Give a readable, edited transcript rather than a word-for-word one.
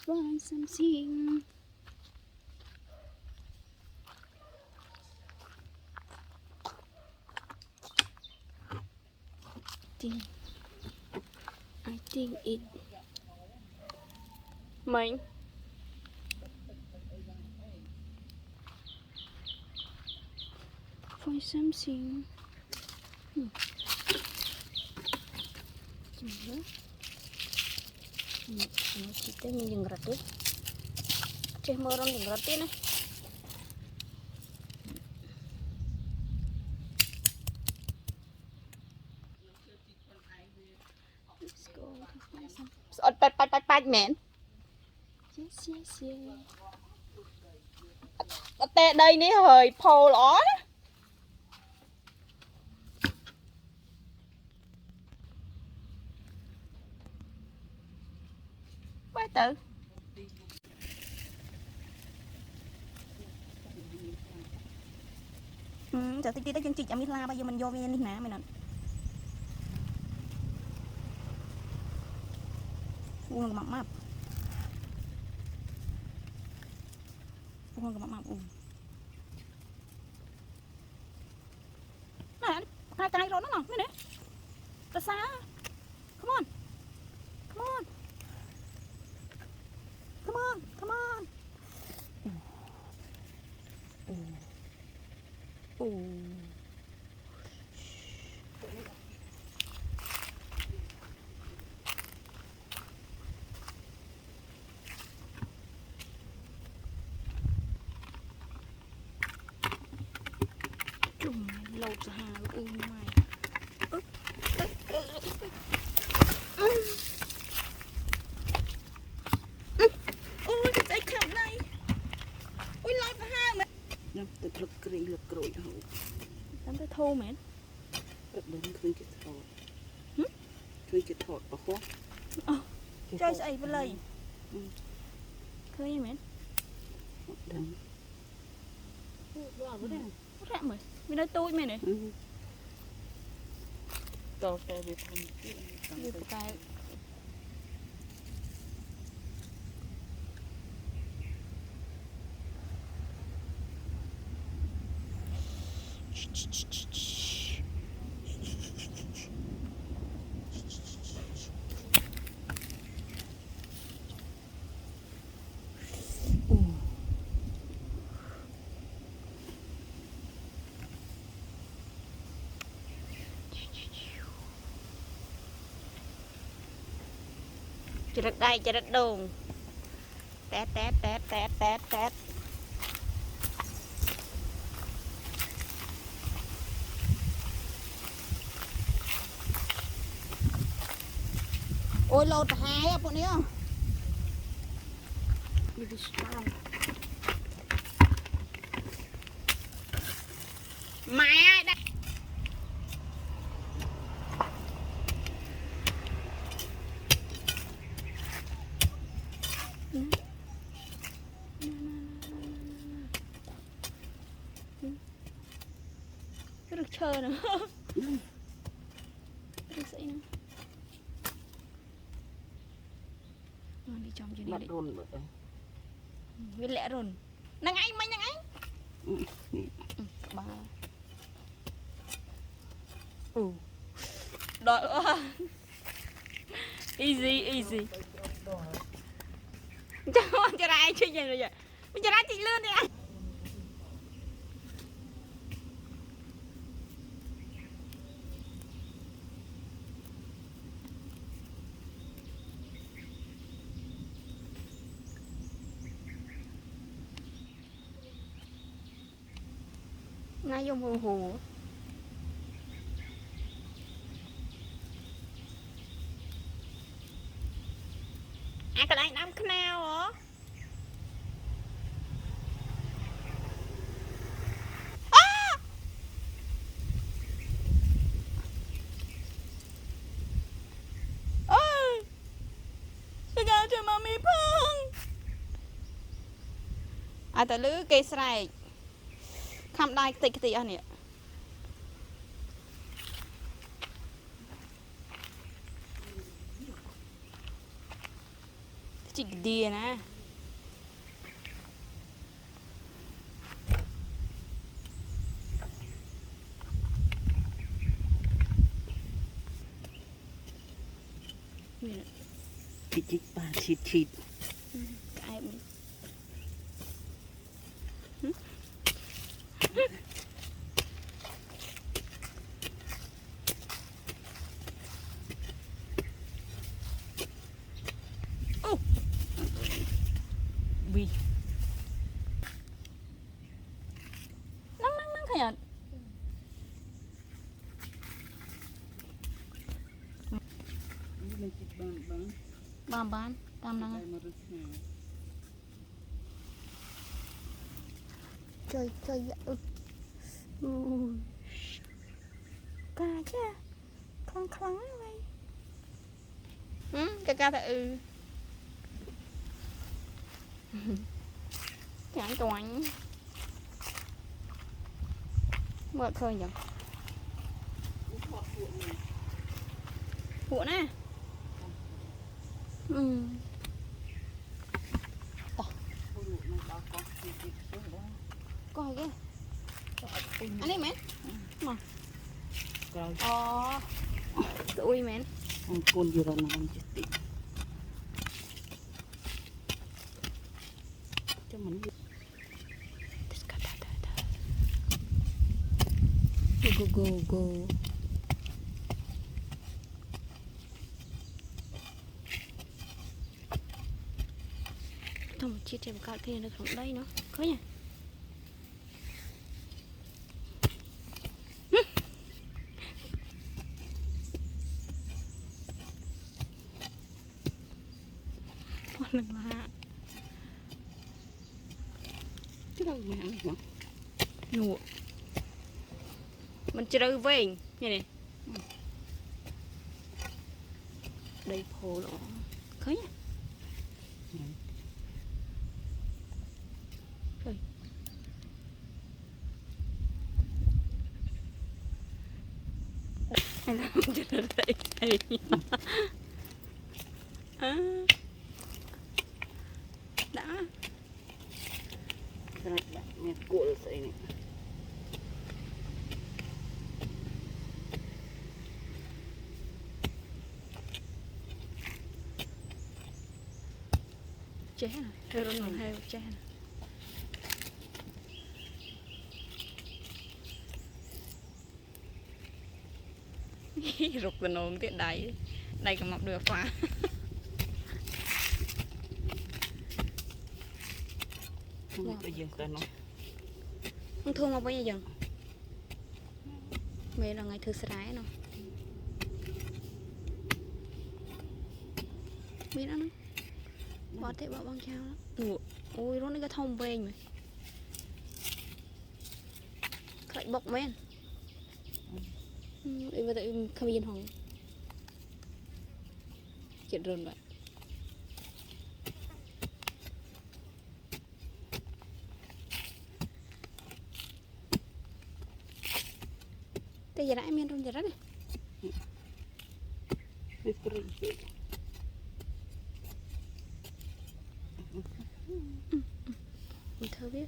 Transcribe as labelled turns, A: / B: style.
A: find something. I think it mình find something. Kita minjem gratis. Cek mau orang yang gratis nih. Let's go to find some. Ọt bạch mẹn. Yes. Ở đây ní hơi phô lỏ đó. Quá tự. Giờ tí đó chân chị chậm la bây giờ mình vô đi nè mày nè. Uang ke map. Uang ke map. Nè, hai tay rồi nó nè, nè. Ra xa. Come on. Chung lâu cho hà mày. Ôi cái tay khẩm này. Ôi lôi vào hà mày. Nó tự lực rồi hả? Tắm tới thô mẹ. Đúng khơi cái thọt. Khơi cái thọt vào khoác. Chơi sậy với lầy. Khơi mẹ. Đúng. Rạ mày. Mình nói tôi mày này. Tao tay bị thằng. Bị tay. Chật đây, chật đùng. Tét. Ôi lột hai á bọn ấy. Đi strong. Mẹ đây. Được chơi nữa. Được sấy nữa. Đi trong cho đi. Rôn vậy. Với lẽ rôn. Năng anh. Ba. Đợi quá. Easy. Cho ra ai chơi gì rồi vậy? Mình cho ra chị lươn đi anh. Ngay vô hồ. Cái này nằm cái nào hả? Ôi! Sao ra cho mami phong? Ta lứ cây sài. Khăm đai cái tì anh nè. จิกดีนะนี่แหละ
B: จิกปลาฉีด
A: ไก่มันโอ้บีนั่งขยัน
B: มันจิกบาง
A: บ้านตามนั่ง
B: ได้มารึกหา
A: chơi cà chứ khăng vậy cà thật chẳng toán mở khơi nhở phụ nè coi cái anh đi mến mà tụi mến
B: អង្គុនយរណាំចិត្តតិចាំមិន
A: go không chia thêm cả kia nó không đây nó có nhỉ lần là
B: chứ đâu mà ăn hả
A: nụ mình chơi về như này đây phô đó khơi nhá khơi hay là mình chơi đây đã
B: nè cuộn sợi này
A: chế này heo nó heo chế này rụt cái nồi cái đáy đây còn mọc được phá
B: bây giờ ta nói
A: không thương mà bây giờ mẹ là ngày thứ sáu nó biết đó nó bỏ thế bỏ băng trao đó ui nó cái thông về mày lại bọc men bây giờ không yên hồng chuyện rồi vậy bây giờ đã em yên trong giờ rất này mình thơ biết